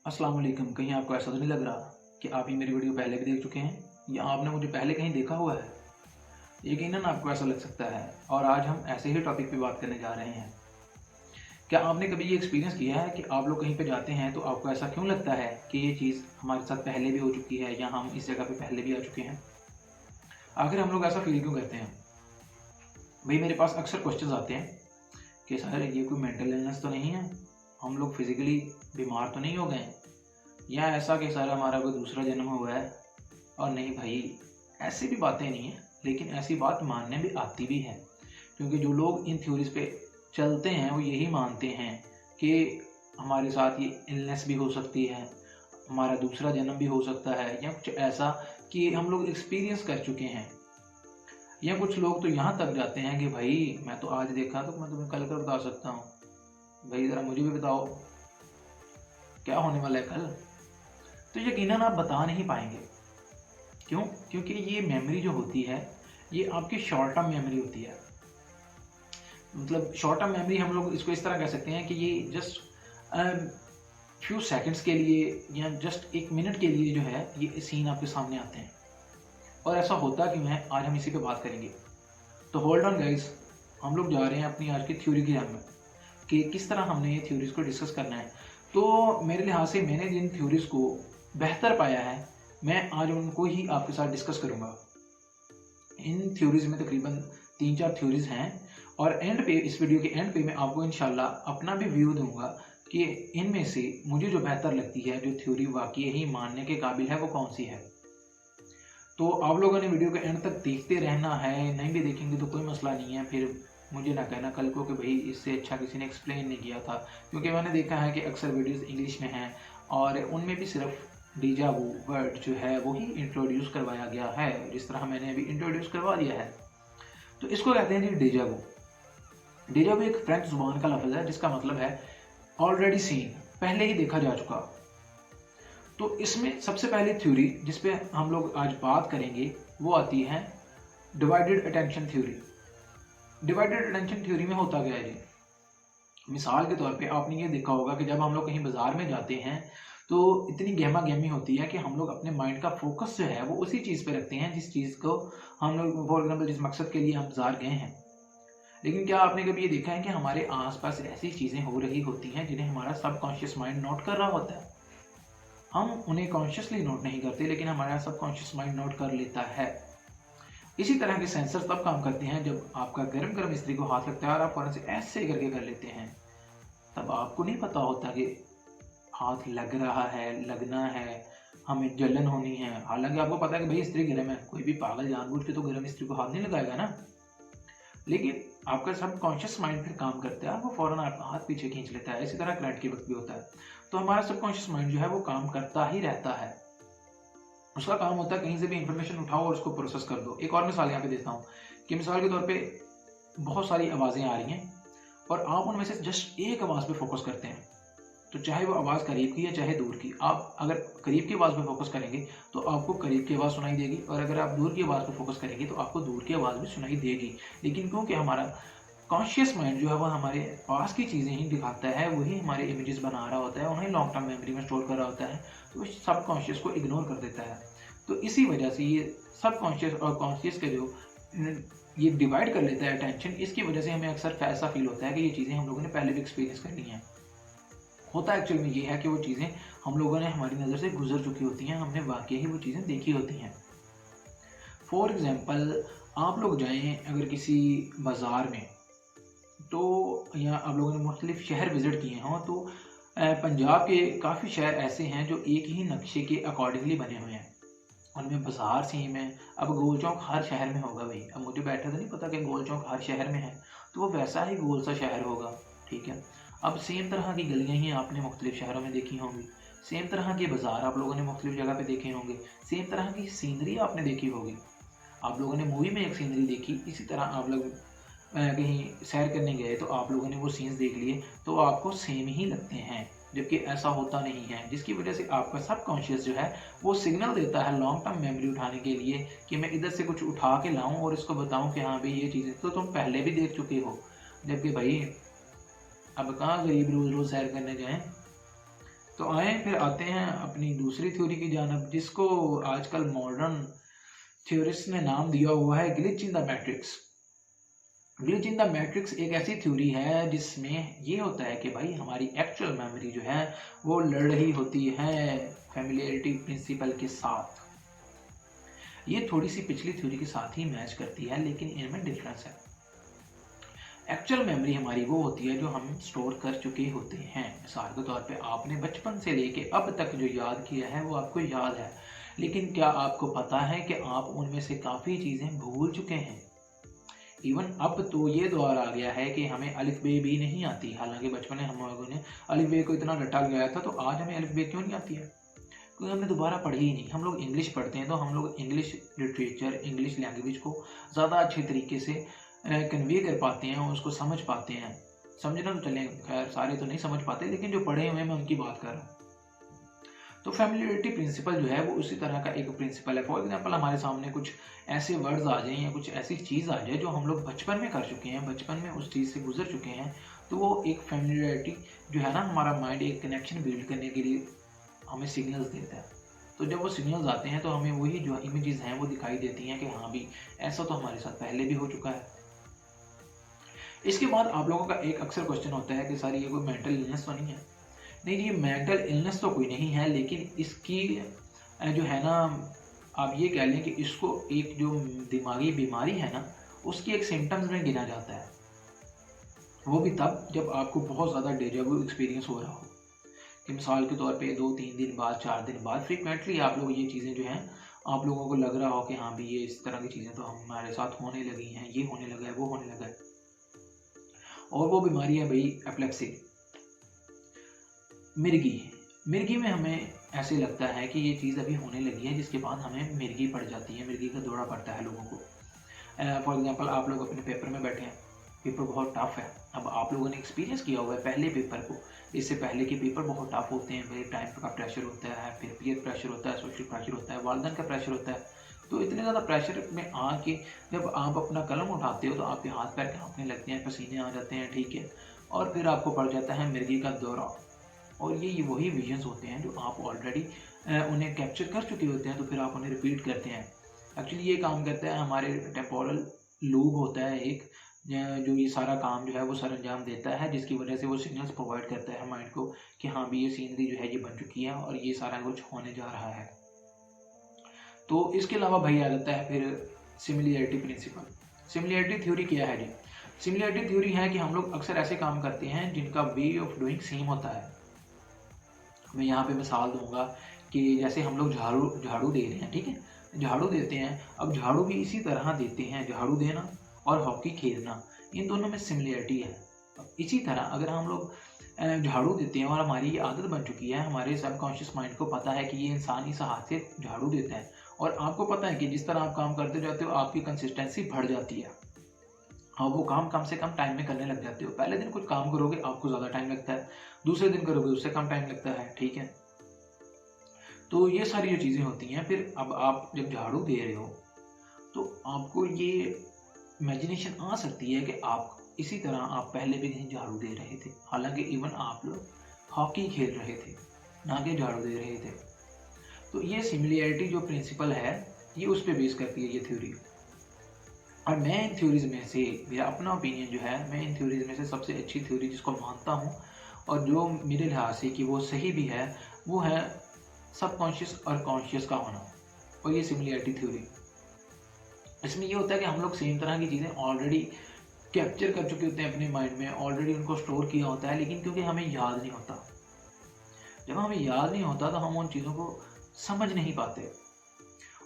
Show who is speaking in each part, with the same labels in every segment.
Speaker 1: अस्सलाम वालेकुम। कहीं आपको ऐसा तो नहीं लग रहा कि आप ये मेरी वीडियो पहले भी देख चुके हैं या आपने मुझे पहले कहीं देखा हुआ है? यकीनन आपको ऐसा लग सकता है और आज हम ऐसे ही टॉपिक पे बात करने जा रहे हैं। क्या आपने कभी ये एक्सपीरियंस किया है कि आप लोग कहीं पे जाते हैं तो आपको ऐसा क्यों लगता है कि ये चीज़ हमारे साथ पहले भी हो चुकी है या हम इस जगह पे पहले भी आ चुके हैं? आखिर हम लोग ऐसा फील क्यों करते हैं? भई मेरे पास अक्सर क्वेश्चन्स आते हैं कि सर ये कोई मेंटल इलनेस तो नहीं है? हम लोग फिज़िकली बीमार तो नहीं हो गए? या ऐसा कि सर हमारा कोई दूसरा जन्म हुआ है? और नहीं भाई, ऐसी भी बातें नहीं हैं, लेकिन ऐसी बात मानने भी आती भी है। क्योंकि जो लोग इन थ्योरीज़ पे चलते हैं वो यही मानते हैं कि हमारे साथ ये इलनेस भी हो सकती है, हमारा दूसरा जन्म भी हो सकता है या कुछ ऐसा कि हम लोग एक्सपीरियंस कर चुके हैं। या कुछ लोग तो यहाँ तक जाते हैं कि भाई मैं तो आज देखा तो मैं तुम्हें कल का बता सकता हूँ। भाई ज़रा मुझे भी बताओ, क्या होने वाला है कल? तो यकीनन आप बता नहीं पाएँगे। क्यों? क्योंकि ये मेमोरी जो होती है, ये आपकी शॉर्ट टर्म मेमोरी होती है। मतलब शॉर्ट टर्म मेमोरी हम लोग इसको इस तरह कह सकते हैं कि ये जस्ट अ, फ्यू सेकंड्स के लिए या जस्ट 1 मिनट के लिए जो है, ये सीन आपके सामने आते हैं। और ऐसा होता क्यों है, आज हम इसी पे बात करेंगे। तो होल्ड ऑन गाइस, हम लोग जा रहे हैं अपनी आज की थ्योरी की जान में कि किस तरह हमने ये थ्योरीज़ को डिस्कस करना है। तो मेरे लिहाज से मैंने जिन थ्योरीज़ को बेहतर पाया है, मैं आज उनको ही आपके साथ डिस्कस करूँगा। इन थ्योरीज़ में तकरीबन 3-4 थ्योरीज़ हैं और एंड पे इस वीडियो के एंड पे मैं आपको इंशाल्लाह अपना भी व्यू दूँगा कि इनमें से मुझे जो बेहतर लगती है, जो थ्योरी वाक़ई ही मानने के काबिल है, वो कौन-सी है। तो आप लोगों ने वीडियो के एंड तक देखते रहना है, नहीं भी देखेंगे तो कोई मसला नहीं है, फिर मुझे ना कहना कल को कि भई इससे अच्छा किसी ने एक्सप्लेन नहीं किया था। क्योंकि मैंने देखा है कि अक्सर वीडियोज़ इंग्लिश में हैं और उनमें भी सिर्फ़ डेजा वू वर्ड जो है वही इंट्रोड्यूस करवाया गया है, जिस तरह मैंने अभी इंट्रोड्यूस करवा दिया है। तो इसको कहते हैं जी डेजा वू। डेजा वू एक फ्रेंच ज़ुबान का लफ़्ज़ है जिसका मतलब है ऑलरेडी सीन, पहले ही देखा जा चुका। तो इसमें सबसे पहली थ्योरी जिस पे हम लोग आज बात करेंगे वो आती है divided attention theory. Divided attention theory में होता क्या है जी? मिसाल के तौर पे आपने ये देखा होगा कि जब हम लोग कहीं बाजार में जाते हैं तो इतनी गहमा गहमी होती है कि हम लोग अपने माइंड का फोकस जो है वो उसी चीज़ पे रखते हैं जिस चीज़ को हम लोग फॉर एग्जाम्पल जिस मकसद के लिए हम बाजार गए हैं। लेकिन क्या आपने कभी ये देखा है कि हमारे आसपास ऐसी चीज़ें हो रही होती हैं जिन्हें हमारा सबकॉन्शियस माइंड नोट कर रहा होता है? हम उन्हें कॉन्शियसली नोट नहीं करते लेकिन हमारा सबकॉन्शियस माइंड नोट कर लेता है। इसी तरह के सेंसर्स तब काम करते हैं जब आपका गरम गरम इस्त्री को हाथ लगता है और आप फौरन से ऐसे करके कर लेते हैं। तब आपको नहीं पता होता कि हाथ लग रहा है, लगना है, हमें जलन होनी है। हालाँकि आपको पता है कि भई इस्त्री गरम है, कोई भी पागल जानबूझ के तो गरम इस्त्री को हाथ नहीं लगाएगा ना। लेकिन आपका सबकॉन्शियस माइंड फिर काम करता है, वो फ़ौरन आपका हाथ पीछे खींच लेता है। इसी तरह करंट के वक़्त भी होता है। तो हमारा सबकॉन्शियस माइंड जो है वो काम करता ही रहता है। उसका काम होता है कहीं से भी इन्फॉर्मेशन उठाओ और उसको प्रोसेस कर दो। एक और मिसाल यहाँ पे देता हूँ कि मिसाल के तौर पे बहुत सारी आवाज़ें आ रही हैं और आप उनमें से जस्ट एक आवाज़ पे फोकस करते हैं। तो चाहे वो आवाज़ करीब की है चाहे दूर की, आप अगर करीब की आवाज़ पे फोकस करेंगे तो आपको करीब की आवाज़ सुनाई देगी और अगर आप दूर की आवाज़ पे फोकस करेंगे तो आपको दूर की आवाज़ भी सुनाई देगी। लेकिन क्योंकि हमारा कॉन्शियस माइंड जो है वो हमारे पास की चीज़ें ही दिखाता है, वही हमारे इमेजेस बना रहा होता है, उन्हें लॉन्ग टर्म मेमोरी में स्टोर कर रहा होता है, तो सब कॉन्शियस को इग्नोर कर देता है। तो इसी वजह से ये सब कॉन्शियस और कॉन्शियस के जो ये डिवाइड कर लेता है अटेंशन, इसकी वजह से हमें अक्सर ऐसा फील होता है कि ये चीज़ें हम लोगों ने पहले भी एक्सपीरियंस कर ली हैं। होता एक्चुअल में ये है कि वो चीज़ें हम लोगों ने हमारी नज़र से गुजर चुकी होती हैं, हमने वाकई ही वो चीज़ें देखी होती हैं। फॉर एग्जांपल आप लोग जाएँ अगर किसी बाज़ार में, तो या आप लोगों ने मुख्तलिफ शहर विज़िट किए हों तो पंजाब के काफ़ी शहर ऐसे हैं जो एक ही नक्शे के अकॉर्डिंगली बने हुए हैं। उनमें बाज़ार सेम है। अब गोल चौक हर शहर में होगा भई, अब मुझे बैठे तो नहीं पता कि गोल चौक हर शहर में है, तो वो वैसा ही गोल सा शहर होगा, ठीक है। अब सेम तरह की गलियाँ ही आपने मुख्तलिफ शहरों में देखी होंगी, सेम तरह के बाज़ार आप लोगों ने मुख्तलिफ जगह पे देखे होंगे, सेम तरह की सीनरी आपने देखी होगी। आप लोगों ने मूवी में एक सीनरी देखी, इसी तरह आप लोग कहीं सैर करने गए तो आप लोगों ने वो सीन्स देख लिए, तो आपको सेम ही लगते हैं, जबकि ऐसा होता नहीं है। जिसकी वजह से आपका सबकॉन्शियस जो है वो सिग्नल देता है लॉन्ग टर्म मेमोरी उठाने के लिए कि मैं इधर से कुछ उठा के लाऊँ और इसको बताऊँ कि हाँ भाई ये चीज़ें तो तुम पहले भी देख चुके हो। जबकि भाई अब कहाँ गरीब रोज़ रोज़ सैर करने जाएँ, तो आए फिर आते हैं अपनी दूसरी थ्योरी की जानब, जिसको आजकल मॉडर्न थ्योरिस्ट ने नाम दिया हुआ है glitch in the matrix. Glitch in the matrix एक ऐसी थ्योरी है जिसमें ये होता है कि भाई हमारी एक्चुअल मेमोरी जो है वो लड़ रही होती है फैमिलियरिटी प्रिंसिपल के साथ। ये थोड़ी सी पिछली थ्योरी के साथ ही मैच करती है, लेकिन इनमें डिफरेंस है। एक्चुअल मेमोरी हमारी वो होती है जो हम स्टोर कर चुके होते हैं। मिसाल के तौर पे आपने बचपन से लेके अब तक जो याद किया है वो आपको याद है, लेकिन क्या आपको पता है कि आप उनमें से काफ़ी चीज़ें भूल चुके हैं। इवन अब तो ये दौर आ गया है कि हमें अलिफ बे भी नहीं आती, हालांकि बचपन में हम लोगों ने अलिफ बे को इतना रटा गया था, तो आज हमें अलिफ बे क्यों नहीं आती है? क्योंकि हमने दोबारा पढ़ी ही नहीं। हम लोग इंग्लिश पढ़ते हैं तो हम लोग इंग्लिश लिटरेचर, इंग्लिश लैंग्वेज को ज़्यादा अच्छे तरीके से कन्वे कर पाते हैं, उसको समझ पाते हैं। समझना तो चलें, खैर सारे तो नहीं समझ पाते, लेकिन जो पढ़े हुए हैं मैं उनकी बात कर रहा हूँ। तो फैमिलियरिटी प्रिंसिपल जो है वो उसी तरह का एक प्रिंसिपल है। फॉर एग्जांपल हमारे सामने कुछ ऐसे वर्ड्स आ जाएं या कुछ ऐसी चीज़ आ जाए जो हम लोग बचपन में कर चुके हैं, बचपन में उस चीज़ से गुजर चुके हैं, तो वो एक फैमिलियरिटी जो है ना, हमारा माइंड एक कनेक्शन बिल्ड करने के लिए हमें सिग्नल्स देता है। तो जब वो सिग्नल्स आते हैं तो हमें वही जो इमेजेस हैं वो दिखाई देती हैं कि हाँ भी ऐसा तो हमारे साथ पहले भी हो चुका है। इसके बाद आप लोगों का एक अक्सर क्वेश्चन होता है कि सर ये कोई मेंटल इलनेस तो नहीं है? नहीं, ये मेंटल इलनेस तो कोई नहीं है, लेकिन इसकी जो है ना, आप ये कह लें कि इसको एक जो दिमागी बीमारी है ना, उसकी एक सिम्टम्स में गिना जाता है। वो भी तब जब आपको बहुत ज़्यादा डेजा वू एक्सपीरियंस हो रहा हो, कि मिसाल के तौर पे 2-3 दिन बाद, 4 दिन बाद फ्रीक्वेंटली आप लोग ये चीज़ें जो हैं आप लोगों को लग रहा हो कि हाँ भी ये इस तरह की चीज़ें तो हमारे साथ होने लगी हैं, ये होने लगा है, वो होने लगा है। और वो बीमारी है भाई एपिलेप्सी, मिर्गी में हमें ऐसे लगता है कि ये चीज़ अभी होने लगी है, जिसके बाद हमें मिर्गी पड़ जाती है, मिर्गी का दौरा पड़ता है लोगों को। फॉर एग्जांपल आप लोग अपने पेपर में बैठे हैं, पेपर बहुत टफ है। अब आप लोगों ने एक्सपीरियंस किया हुआ है पहले पेपर को, इससे पहले के पेपर बहुत टफ होते हैं भाई। टाइम का प्रेशर होता है, फिर पीयर प्रेशर होता है, सोशल प्रेशर होता है, वालदैन का प्रेशर होता है। तो इतने ज़्यादा प्रेशर में आके जब आप अपना कलम उठाते हो तो आपके हाथ पैर कांपने लगते हैं, पसीने आ जाते हैं, ठीक है, और फिर आपको पड़ जाता है मिर्गी का दौरा। और ये वही विजन्स होते हैं जो आप ऑलरेडी उन्हें कैप्चर कर चुके होते हैं, तो फिर आप उन्हें रिपीट करते हैं। एक्चुअली ये काम करता है हमारे टेम्पोरल लूब होता है एक, जो ये सारा काम जो है वो सर अंजाम देता है, जिसकी वजह से वो सिग्नल्स प्रोवाइड करता है माइंड को कि हाँ भी ये सीनरी जो है ये बन चुकी है और ये सारा कुछ होने जा रहा है। तो इसके अलावा भाई आ जाता है फिर सिमिलैरिटी प्रिंसिपल। सिमिलैरिटी थ्योरी क्या है जी? सिमिलैरिटी थ्योरी है कि हम लोग अक्सर ऐसे काम करते हैं जिनका वे ऑफ डूइंग सेम होता है। मैं यहाँ पे मिसाल दूंगा कि जैसे हम लोग झाड़ू दे रहे हैं, ठीक है, झाड़ू देते हैं, अब झाड़ू भी इसी तरह देते हैं, झाड़ू देना और हॉकी खेलना, इन दोनों में सिमिलैरिटी है। इसी तरह अगर हम लोग झाड़ू देते हैं और हमारी ये आदत बन चुकी है, हमारे सबकॉन्शियस माइंड को पता है कि ये इंसान इस हाथ से झाड़ू देता है, और आपको पता है कि जिस तरह आप काम करते जाते हो आपकी कंसिस्टेंसी बढ़ जाती है, हाँ वो काम कम से कम टाइम में करने लग जाते हो। पहले दिन कुछ काम करोगे आपको ज़्यादा टाइम लगता है, दूसरे दिन करोगे उससे कम टाइम लगता है, ठीक है। तो ये सारी जो चीज़ें होती हैं, फिर अब आप जब झाड़ू दे रहे हो तो आपको ये इमेजिनेशन आ सकती है कि आप इसी तरह आप पहले भी कहीं झाड़ू दे रहे थे, हालांकि इवन आप लोग हॉकी खेल रहे थे, ना कि झाड़ू दे रहे थे। तो ये सिमिलैरिटी जो प्रिंसिपल है ये उस पर बेस करती है ये थ्योरी। और मैं इन थ्योरीज में से, मेरा अपना ओपिनियन जो है, मैं इन थ्योरीज में से सबसे अच्छी थ्योरी जिसको मानता हूँ और जो मेरे लिहाज से कि वो सही भी है, वो है सबकॉन्शियस और कॉन्शियस का होना, और ये सिमिलैरिटी थ्योरी। इसमें ये होता है कि हम लोग सेम तरह की चीज़ें ऑलरेडी कैप्चर कर चुके होते हैं अपने माइंड में, ऑलरेडी उनको स्टोर किया होता है, लेकिन क्योंकि हमें याद नहीं होता, जब हमें याद नहीं होता तो हम उन चीज़ों को समझ नहीं पाते।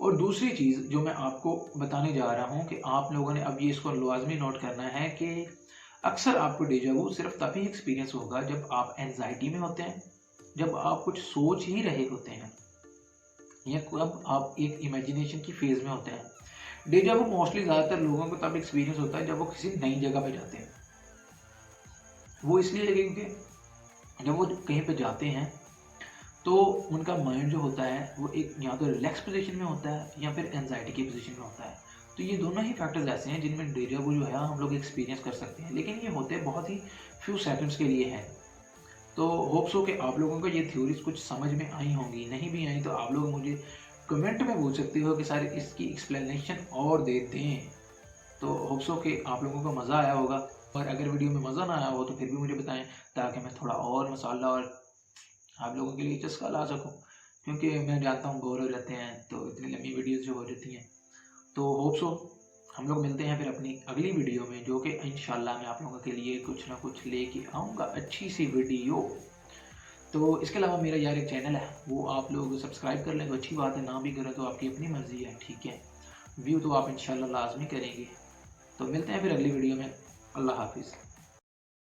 Speaker 1: और दूसरी चीज़ जो मैं आपको बताने जा रहा हूँ कि आप लोगों ने अब ये इसको लाजमी नोट करना है कि अक्सर आपको डेजा वू सिर्फ तभी एक्सपीरियंस होगा जब आप एंजाइटी में होते हैं, जब आप कुछ सोच ही रहे होते हैं, या कब आप एक इमेजिनेशन की फेज में होते हैं। डेजा वू मोस्टली ज़्यादातर लोगों को तब एक्सपीरियंस होता है जब वो किसी नई जगह पे जाते हैं। वो इसलिए क्योंकि जब वो कहीं पे जाते हैं तो उनका माइंड जो होता है वो एक या तो रिलैक्स पोजीशन में होता है या फिर एंजाइटी की पोजीशन में होता है। तो ये दोनों ही फैक्टर्स ऐसे हैं जिनमें डेजा वू जो है हम लोग एक्सपीरियंस कर सकते हैं, लेकिन ये होते बहुत ही फ्यू सेकंड्स के लिए हैं। तो होप सो कि आप लोगों को ये थ्योरीज कुछ समझ में आई होंगी। नहीं भी आई तो आप लोग मुझे कमेंट में पूछ सकते हो कि सर इसकी एक्सप्लेनेशन और दे दें। तो होप सो कि आप लोगों को मज़ा आया होगा, और अगर वीडियो में मज़ा ना आया हो तो फिर भी मुझे बताएं, ताकि मैं थोड़ा और मसाला और आप लोगों के लिए चस्का ला सकूं, क्योंकि मैं जानता हूँ बोर हो जाते हैं तो इतनी लंबी वीडियोस जो हो जाती हैं। तो होप सो हम लोग मिलते हैं फिर अपनी अगली वीडियो में, जो कि इंशाल्लाह मैं आप लोगों के लिए कुछ ना कुछ लेके आऊँगा, अच्छी सी वीडियो। तो इसके अलावा मेरा यार एक चैनल है, वो आप लोग सब्सक्राइब कर लें तो अच्छी बात है, ना भी करें तो आपकी अपनी मर्ज़ी है, ठीक है। व्यू तो आप इंशाल्लाह लाजमी करेंगे। तो मिलते हैं फिर अगली वीडियो में। अल्लाह हाफिज़।